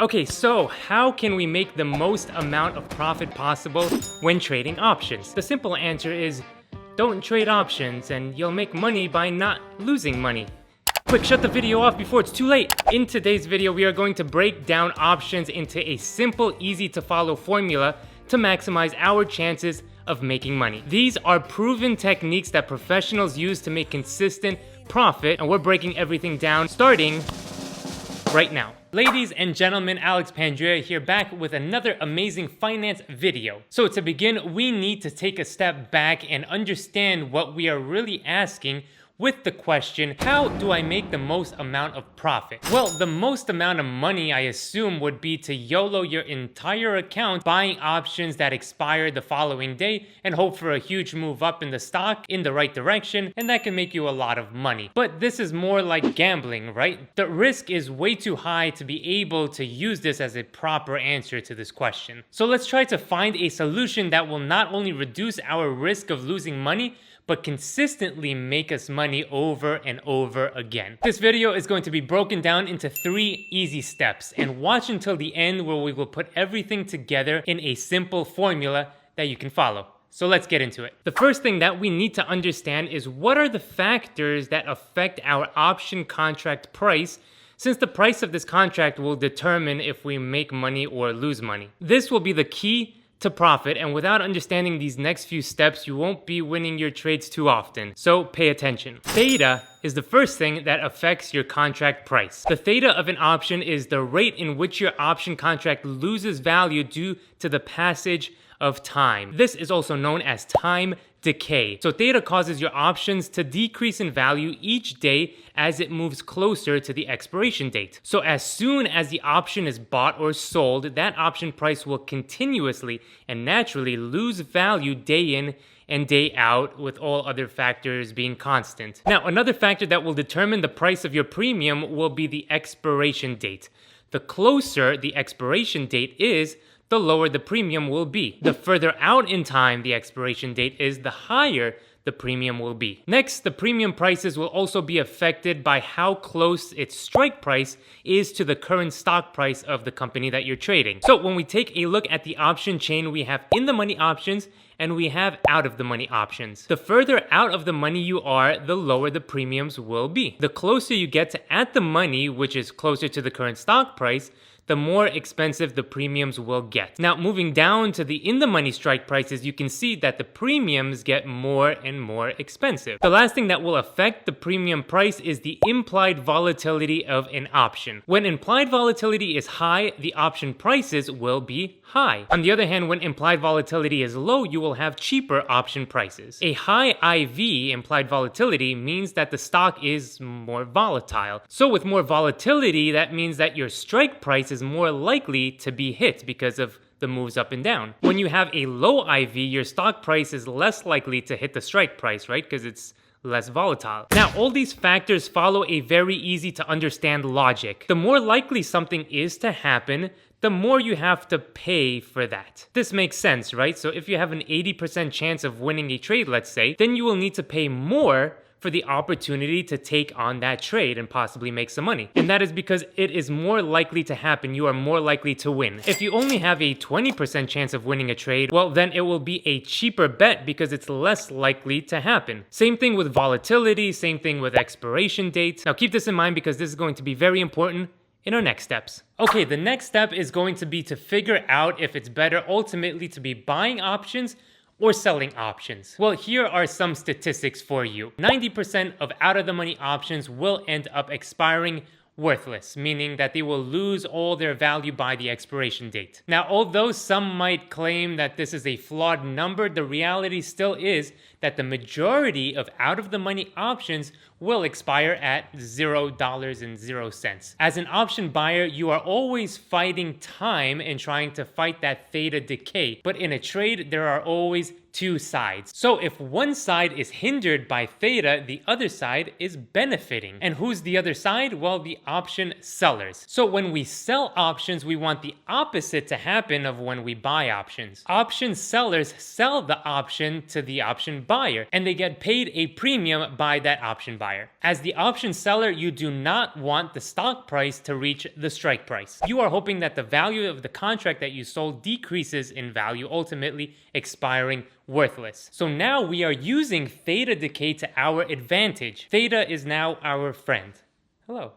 Okay, so how can we make the most amount of profit possible when trading options? The simple answer is don't trade options and you'll make money by not losing money. Quick, shut the video off before it's too late. In today's video, we are going to break down options into a simple, easy to follow formula to maximize our chances of making money. These are proven techniques that professionals use to make consistent profit, and we're breaking everything down starting right now. Ladies and gentlemen, Alex Pandrea here, back with another amazing finance video. So to begin, we need to take a step back and understand what we are really asking with the question, how do I make the most amount of profit? Well, the most amount of money, I assume, would be to YOLO your entire account, buying options that expire the following day and hope for a huge move up in the stock in the right direction, and that can make you a lot of money. But this is more like gambling, right? The risk is way too high to be able to use this as a proper answer to this question. So let's try to find a solution that will not only reduce our risk of losing money, but consistently make us money over and over again. This video is going to be broken down into 3 easy steps, and watch until the end where we will put everything together in a simple formula that you can follow. So let's get into it. The first thing that we need to understand is what are the factors that affect our option contract price, since the price of this contract will determine if we make money or lose money. This will be the key to profit, and without understanding these next few steps, you won't be winning your trades too often. So pay attention. Theta is the first thing that affects your contract price. The theta of an option is the rate in which your option contract loses value due to the passage of time. This is also known as time decay. So theta causes your options to decrease in value each day as it moves closer to the expiration date. So as soon as the option is bought or sold, that option price will continuously and naturally lose value day in and day out, with all other factors being constant. Now, another factor that will determine the price of your premium will be the expiration date. The closer the expiration date is, the lower the premium will be. The further out in time the expiration date is, the higher the premium will be. Next, the premium prices will also be affected by how close its strike price is to the current stock price of the company that you're trading. So when we take a look at the option chain, we have in the money options and we have out of the money options. The further out of the money you are, the lower the premiums will be. The closer you get to at the money, which is closer to the current stock price, the more expensive the premiums will get. Now, moving down to the in the money strike prices, you can see that the premiums get more and more expensive. The last thing that will affect the premium price is the implied volatility of an option. When implied volatility is high, the option prices will be high. On the other hand, when implied volatility is low, you will have cheaper option prices. A high IV, implied volatility, means that the stock is more volatile. So with more volatility, that means that your strike price is more likely to be hit because of the moves up and down. When you have a low IV, your stock price is less likely to hit the strike price, right? Because it's less volatile. Now, all these factors follow a very easy to understand logic. The more likely something is to happen, the more you have to pay for that. This makes sense, right? So if you have an 80% chance of winning a trade, let's say, then you will need to pay more for the opportunity to take on that trade and possibly make some money. And that is because it is more likely to happen. You are more likely to win. If you only have a 20% chance of winning a trade, well, then it will be a cheaper bet because it's less likely to happen. Same thing with volatility, same thing with expiration dates. Now keep this in mind because this is going to be very important in our next steps. Okay, the next step is going to be to figure out if it's better ultimately to be buying options or selling options. Well, here are some statistics for you. 90% of out-of-the-money options will end up expiring worthless, meaning that they will lose all their value by the expiration date. Now, although some might claim that this is a flawed number, the reality still is that the majority of out-of-the-money options will expire at $0.00. As an option buyer, you are always fighting time and trying to fight that theta decay. But in a trade, there are always two sides. So if one side is hindered by theta, the other side is benefiting. And who's the other side? Well, the option sellers. So when we sell options, we want the opposite to happen of when we buy options. Option sellers sell the option to the option buyer, and they get paid a premium by that option buyer. expire. As the option seller, you do not want the stock price to reach the strike price. You are hoping that the value of the contract that you sold decreases in value, ultimately expiring worthless. So now we are using theta decay to our advantage. Theta is now our friend. Hello.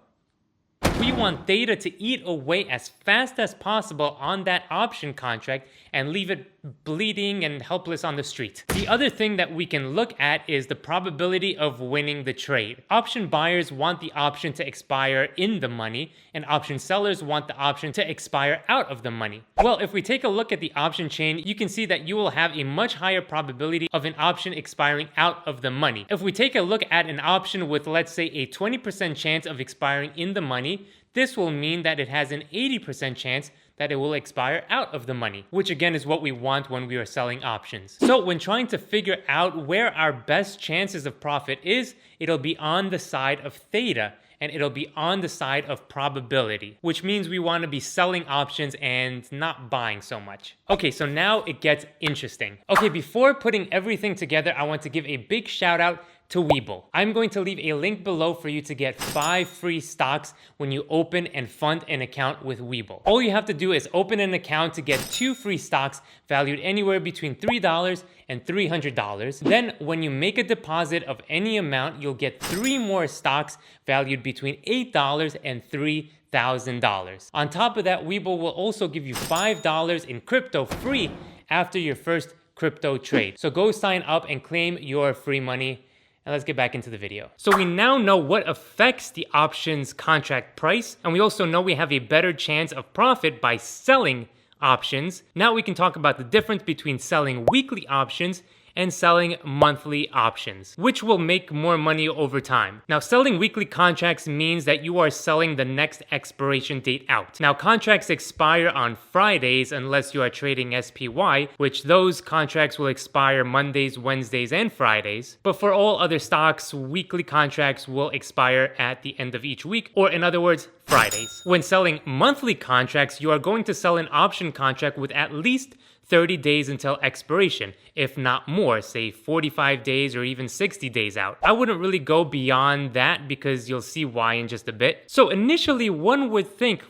We want theta to eat away as fast as possible on that option contract and leave it bleeding and helpless on the street. The other thing that we can look at is the probability of winning the trade. Option buyers want the option to expire in the money, and option sellers want the option to expire out of the money. Well, if we take a look at the option chain, you can see that you will have a much higher probability of an option expiring out of the money. If we take a look at an option with, let's say, a 20% chance of expiring in the money, this will mean that it has an 80% chance that it will expire out of the money, which again is what we want when we are selling options. So when trying to figure out where our best chances of profit is, it'll be on the side of theta, and it'll be on the side of probability, which means we want to be selling options and not buying so much. Okay, so now it gets interesting. Okay, before putting everything together, I want to give a big shout out to Webull. I'm going to leave a link below for you to get 5 free stocks when you open and fund an account with Webull. All you have to do is open an account to get 2 free stocks valued anywhere between $3 and $300. Then when you make a deposit of any amount, you'll get 3 more stocks valued between $8 and $3,000. On top of that, Webull will also give you $5 in crypto free after your first crypto trade. So go sign up and claim your free money. And let's get back into the video. So we now know what affects the options contract price, and we also know we have a better chance of profit by selling options. Now we can talk about the difference between selling weekly options and selling monthly options, which will make more money over time. Now, selling weekly contracts means that you are selling the next expiration date out. Now, contracts expire on Fridays unless you are trading SPY, which those contracts will expire Mondays, Wednesdays, and Fridays. But for all other stocks, weekly contracts will expire at the end of each week, or in other words, Fridays. When selling monthly contracts, you are going to sell an option contract with at least 30 days until expiration, if not more, say 45 days or even 60 days out. I wouldn't really go beyond that because you'll see why in just a bit. So initially one would think,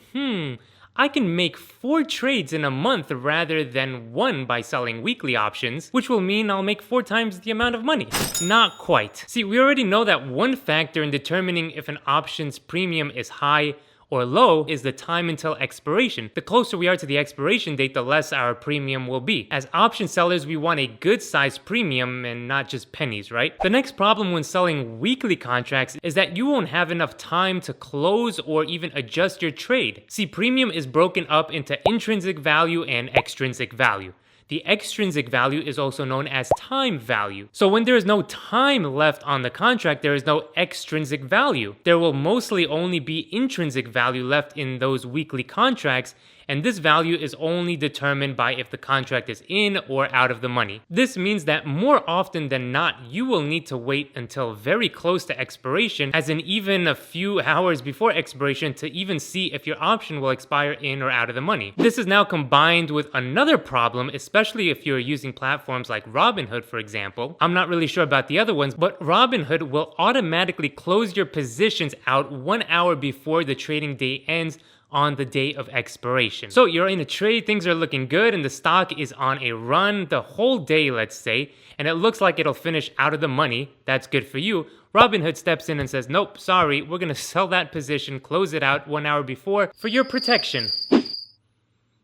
I can make 4 trades in a month rather than 1 by selling weekly options, which will mean I'll make 4 times the amount of money. Not quite. See, we already know that one factor in determining if an option's premium is high or low is the time until expiration. The closer we are to the expiration date, the less our premium will be. As option sellers, we want a good sized premium and not just pennies, right? The next problem when selling weekly contracts is that you won't have enough time to close or even adjust your trade. See, premium is broken up into intrinsic value and extrinsic value. The extrinsic value is also known as time value. So when there is no time left on the contract, there is no extrinsic value. There will mostly only be intrinsic value left in those weekly contracts, and this value is only determined by if the contract is in or out of the money. This means that more often than not, you will need to wait until very close to expiration, as in even a few hours before expiration, to even see if your option will expire in or out of the money. This is now combined with another problem, especially if you're using platforms like Robinhood, for example. I'm not really sure about the other ones, but Robinhood will automatically close your positions out 1 hour before the trading day ends on the day of expiration. So you're in a trade, things are looking good, and the stock is on a run the whole day, let's say, and it looks like it'll finish out of the money. That's good for you. Robinhood steps in and says, nope, sorry, we're gonna sell that position, close it out 1 hour before for your protection.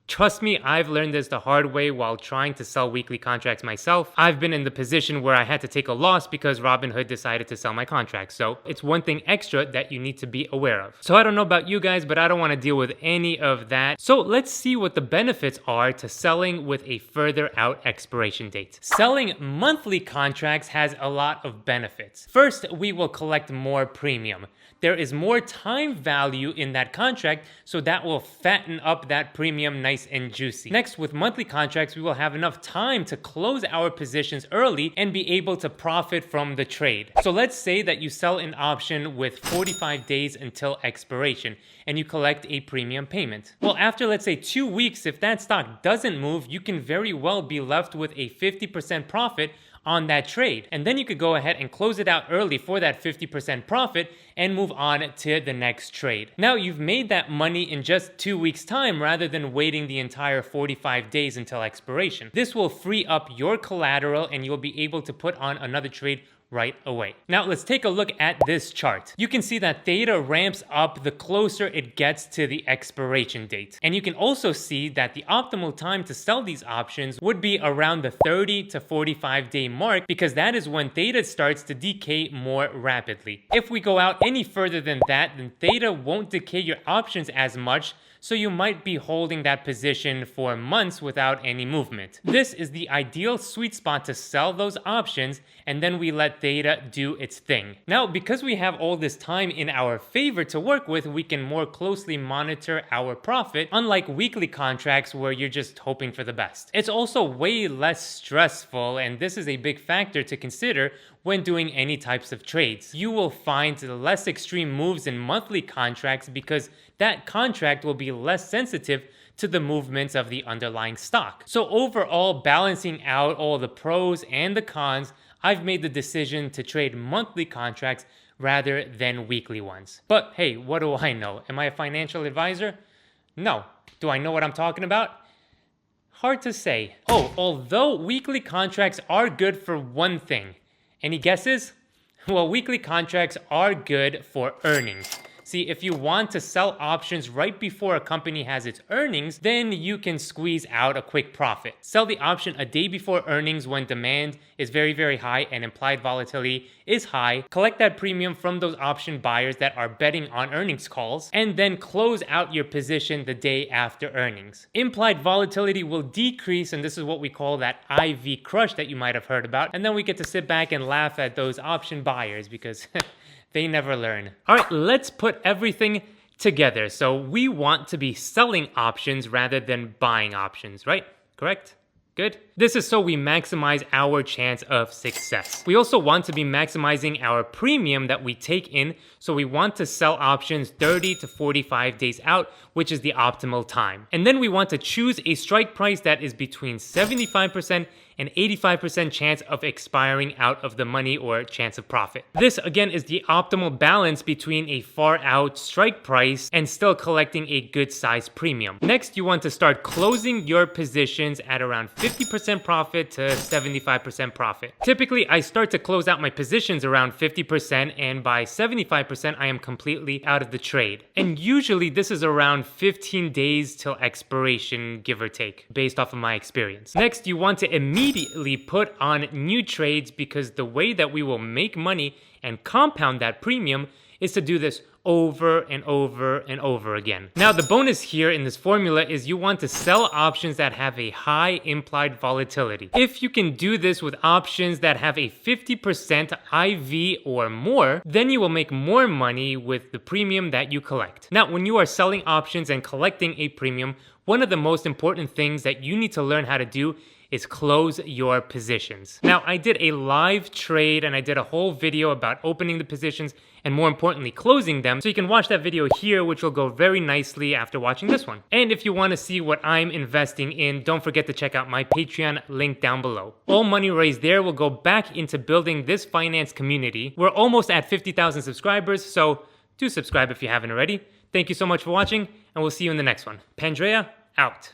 Trust me, I've learned this the hard way while trying to sell weekly contracts myself. I've been in the position where I had to take a loss because Robinhood decided to sell my contract. So it's one thing extra that you need to be aware of. So I don't know about you guys, but I don't want to deal with any of that. So let's see what the benefits are to selling with a further out expiration date. Selling monthly contracts has a lot of benefits. First, we will collect more premium. There is more time value in that contract, so that will fatten up that premium nice and juicy. Next, with monthly contracts, we will have enough time to close our positions early and be able to profit from the trade. So let's say that you sell an option with 45 days until expiration and you collect a premium payment. Well, after let's say 2 weeks, if that stock doesn't move, you can very well be left with a 50% profit on that trade. And then you could go ahead and close it out early for that 50% profit and move on to the next trade. Now you've made that money in just 2 weeks time rather than waiting the entire 45 days until expiration. This will free up your collateral and you'll be able to put on another trade right away. Now let's take a look at this chart. You can see that theta ramps up the closer it gets to the expiration date. And you can also see that the optimal time to sell these options would be around the 30 to 45 day mark, because that is when theta starts to decay more rapidly. If we go out any further than that, then theta won't decay your options as much, so you might be holding that position for months without any movement. This is the ideal sweet spot to sell those options, and then we let theta do its thing. Now, because we have all this time in our favor to work with, we can more closely monitor our profit, unlike weekly contracts where you're just hoping for the best. It's also way less stressful, and this is a big factor to consider when doing any types of trades. You will find less extreme moves in monthly contracts because that contract will be less sensitive to the movements of the underlying stock. So overall, balancing out all the pros and the cons, I've made the decision to trade monthly contracts rather than weekly ones. But hey, what do I know? Am I a financial advisor? No. Do I know what I'm talking about? Hard to say. Oh, although weekly contracts are good for one thing. Any guesses? Well, weekly contracts are good for earnings. See, if you want to sell options right before a company has its earnings, then you can squeeze out a quick profit. Sell the option a day before earnings when demand is very, very high and implied volatility is high. Collect that premium from those option buyers that are betting on earnings calls, and then close out your position the day after earnings. Implied volatility will decrease, and this is what we call that IV crush that you might have heard about. And then we get to sit back and laugh at those option buyers because they never learn. All right, let's put everything together. So we want to be selling options rather than buying options, right? Correct? Good. This is so we maximize our chance of success. We also want to be maximizing our premium that we take in, so we want to sell options 30 to 45 days out, which is the optimal time. And then we want to choose a strike price that is between 75% and 85% chance of expiring out of the money or chance of profit. This again is the optimal balance between a far out strike price and still collecting a good size premium. Next, you want to start closing your positions at around 50% profit to 75% profit. Typically, I start to close out my positions around 50%, and by 75%, I am completely out of the trade. And usually this is around 15 days till expiration, give or take, based off of my experience. Next, you want to immediately put on new trades, because the way that we will make money and compound that premium is to do this over and over and over again. Now, the bonus here in this formula is you want to sell options that have a high implied volatility. If you can do this with options that have a 50% IV or more, then you will make more money with the premium that you collect. Now, when you are selling options and collecting a premium, one of the most important things that you need to learn how to do is close your positions. Now, I did a live trade and I did a whole video about opening the positions and more importantly, closing them. So you can watch that video here, which will go very nicely after watching this one. And if you want to see what I'm investing in, don't forget to check out my Patreon link down below. All money raised there will go back into building this finance community. We're almost at 50,000 subscribers, so do subscribe if you haven't already. Thank you so much for watching, and we'll see you in the next one. Pandrea, out.